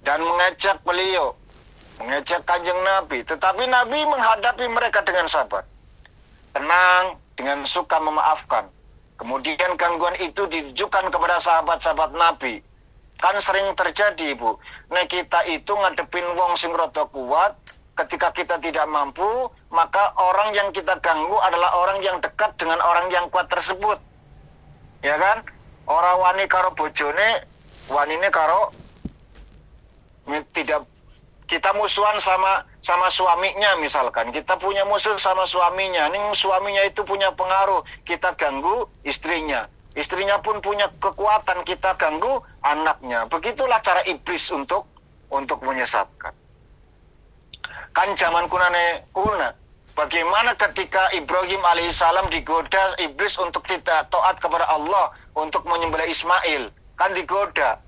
dan mengejek beliau, mengejek kanjeng Nabi. Tetapi Nabi menghadapi mereka dengan sabar, tenang, dengan suka memaafkan. Kemudian gangguan itu ditujukan kepada sahabat-sahabat Nabi. Kan sering terjadi, Bu. Nah, kita itu ngadepin wong sing rada kuat, ketika kita tidak mampu, maka orang yang kita ganggu adalah orang yang dekat dengan orang yang kuat tersebut. Ya kan? Orang wani karo bojone, wanine karo tidak. Kita musuhan sama suaminya misalkan. Kita punya musuh sama suaminya. Ning suaminya itu punya pengaruh. Kita ganggu istrinya. Istrinya pun punya kekuatan. Kita ganggu anaknya. Begitulah cara iblis untuk menyesatkan. Kan zaman kuna. Bagaimana ketika Ibrahim alaihissalam digoda iblis untuk tidak taat kepada Allah, untuk menyembelih Ismail. Kan digoda.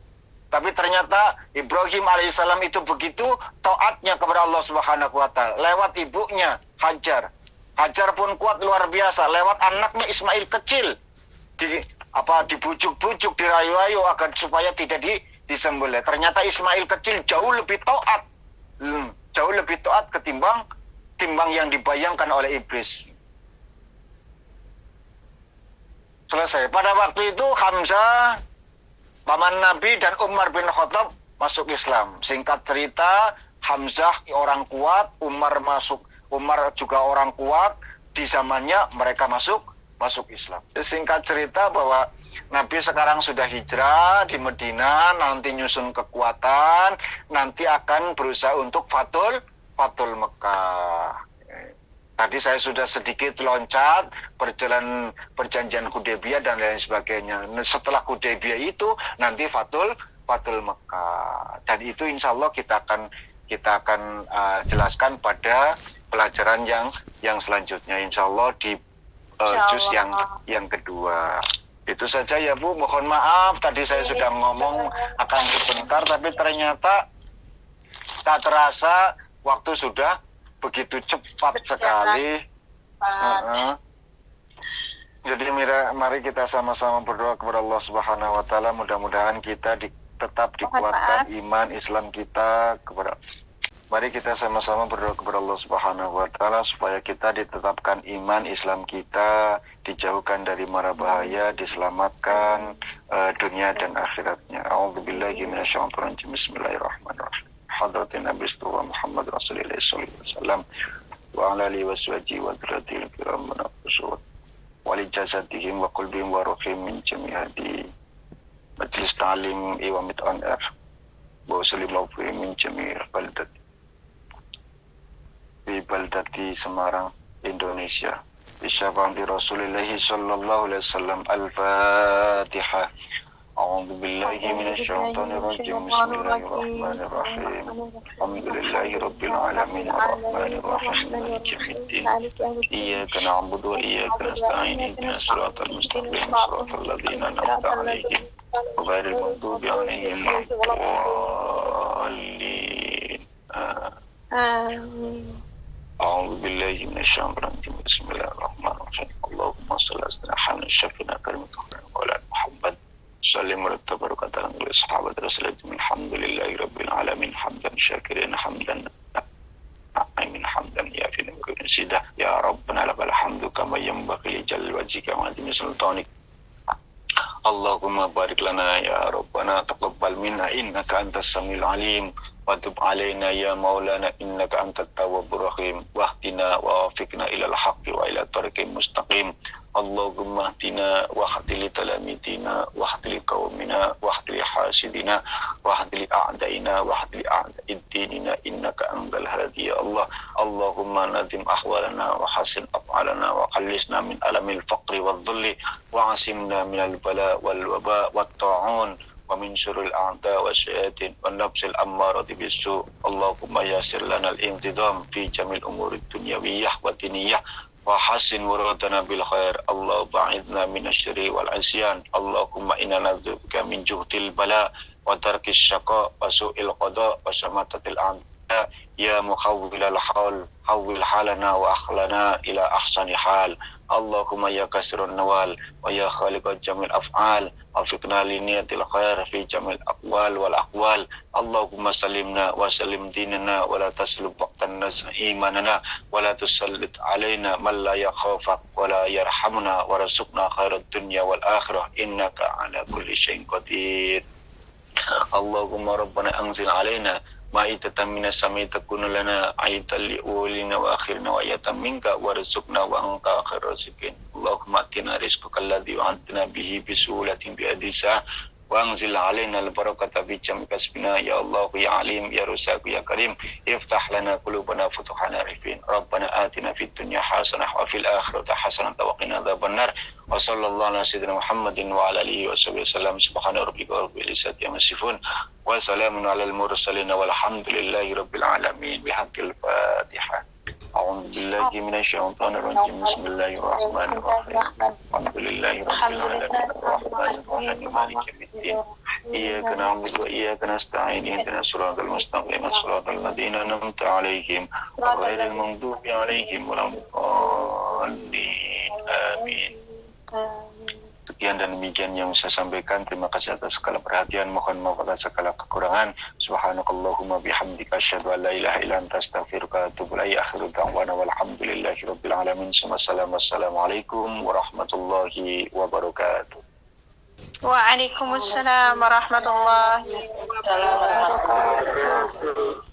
Tapi ternyata Ibrahim alaihissalam itu begitu taatnya kepada Allah Subhanahu wa Ta'ala lewat ibunya Hajar. Hajar pun kuat luar biasa lewat anaknya Ismail kecil. Dibujuk-bujuk, dirayu-rayu agar supaya tidak disembelih. Ternyata Ismail kecil jauh lebih taat ketimbang yang dibayangkan oleh iblis. Selesai. Pada waktu itu Hamzah, paman Nabi, dan Umar bin Khattab masuk Islam. Singkat cerita, Hamzah orang kuat, Umar juga orang kuat. Di zamannya mereka masuk Islam. Singkat cerita bahwa Nabi sekarang sudah hijrah di Medina, nanti nyusun kekuatan, nanti akan berusaha untuk Fathul Mekah. Tadi saya sudah sedikit loncat perjanjian Hudaybiyah dan lain sebagainya. Setelah Hudaybiyah itu nanti Fathul Mekah. Dan itu insya Allah kita akan jelaskan pada pelajaran yang selanjutnya. Insya Allah di juz yang kedua. Itu saja ya Bu. Mohon maaf tadi saya sudah ngomong akan sebentar, tapi ternyata Tak terasa waktu sudah begitu cepat sekali. Jadi mari kita sama-sama berdoa kepada Allah Subhanahu wa taala, mudah-mudahan kita tetap dikuatkan iman Islam kita kepada. Mari kita sama-sama berdoa kepada Allah Subhanahu wa taala supaya kita ditetapkan iman Islam kita, dijauhkan dari mara bahaya, diselamatkan dunia dan akhiratnya. A'udzubillahi minasyaitonir rajim. Bismillahirrahmanirrahim. Hadratin Nabi Muhammad Rasulullah sallallahu alaihi wasallam wa ala alihi washabihi wa dzurriyyatihi kiram wa wali jasadihim wa qulbihim wa ruhim min jami'adi majlis ta'lim iwamit on air wa sallallahu min jami' baldati Semarang, Indonesia. Bisyafaati Rasulullah sallallahu alaihi wasallam. Al-Fatihah. A'udzu billahi minasyaitonir rajim. Bismillahirrahmanirrahim. Alhamdulillahi rabbil alamin arrahmanir rahim maliki yaumiddin. Iyyaka na'budu wa iyyaka nasta'in. Ihdinas siratal mustaqim siratal ladzina an'amta 'alaihim ghairil maghdubi 'alaihim waladdallin. Amin. A'udzu billahi minasyaitonir rajim. Bismillahirrahmanirrahim. Allahumma shalli ala sayyidina syafina karimah wa ala Muhammad. Salim murattaba barakatan li sahabat Rasulullah. Alhamdulillahi rabbil alamin hamdan syakirin hamdan naimin hamdan ya fi kulli sidah ya rabbana lakal hamdu kama yanbaghi li jalli wajhika wa azimi sultanik. Allahumma barik lana ya rabbana taqabbal minna innaka antas samiul alim wa tub alaina ya maulana innaka antat tawwabur rahim wahdina wa wafiqna ilal haqqi wa ila tariqil mustaqim. Allahumma hdina wa hdili talamidina wa hdili qaumina wa hdili hasidina wa hdili a'daina wa hdili a'da'iddinina innaka antal hadi ya Allah. Allahumma nadim ahwalana wa hasin af'alana wa qallisna min alamil faqri wal dhulli wa asimna minal bala wal waba wat ta'un wa min syurril a'da wa syayatin wa nafsil ammarati bisu. Allahumma yassir lana al-intidam fi jamil umuri dunyawiyah wa diniyah wa hasin muradana bil khair. Allah ba'idna minasyri wal asyan. Allahumma inna na'udzubika min juhdil bala wa tarkis syaqa wa su'il qada wa samatatil a'da. Ya muhawwilal haul hawwil halana wa akhlana ila ahsani hal. Allahumma ya kasirun nawal wa ya khaliqal jamil af'al afiqna li niyatil khair fi jamil aqwal wal aqwal. Allahumma salimna wa salim dinana wa la taslub waqtanna imanana wa la tusallit alaina man la yakhafak wa la yarhamuna wa rasuqna khairat dunya wal akhirah innaka ala kulli syai'in qadir. Allahumma rabbana anzil alaina ma'idatan minas samai takunu lana aidan li ulina wa akhirina wa ayatan minka warzuqna wa anta khairur raziqin. Allahumma atina rizqaka alladhi wa'adtana bihi bisulatin bi adisa wa anzil alaina al-barakata bi jami kasbina ya Allah ya alim ya razzaq ya karim. Iftah lana qulubana futuhan arifin. Rabbana atina fid dunya hasanah wa fil akhirati hasanah wa qina adzabannar. Wa sallallahu ala sayyidina Muhammadin wa ala alihi wa sahbihi wasallam. Subhana rabbika rabbil izzati amma yasifun wa salamun alal mursalin walhamdulillahi rabbil alamin. Bihaqqil Fatihah. A'udzu billahi minasyaitonir rajim. Bismillahirrahmanirrahim. Alhamdulillahi rabbil alamin arrahmanir rahim maliki yaumiddin. Iyyaka na'budu wa iyyaka nasta'in. Ihdinas siratal mustaqim siratal ladzina an'amta 'alaihim ghairil maghdubi 'alaihim waladdallin. Amin. Sekian dan demikian yang saya sampaikan. Terima kasih atas segala perhatian. Mohon maaf atas segala kekurangan. Subhanakallahumma bihamdika asyhadu an la ilaha illa anta astaghfiruka wa atubu ilaik. Akhiru da'wana walhamdulillahi rabbil alamin. Wassalamualaikum warahmatullahi wabarakatuh. Waalaikumsalam warahmatullahi wabarakatuh.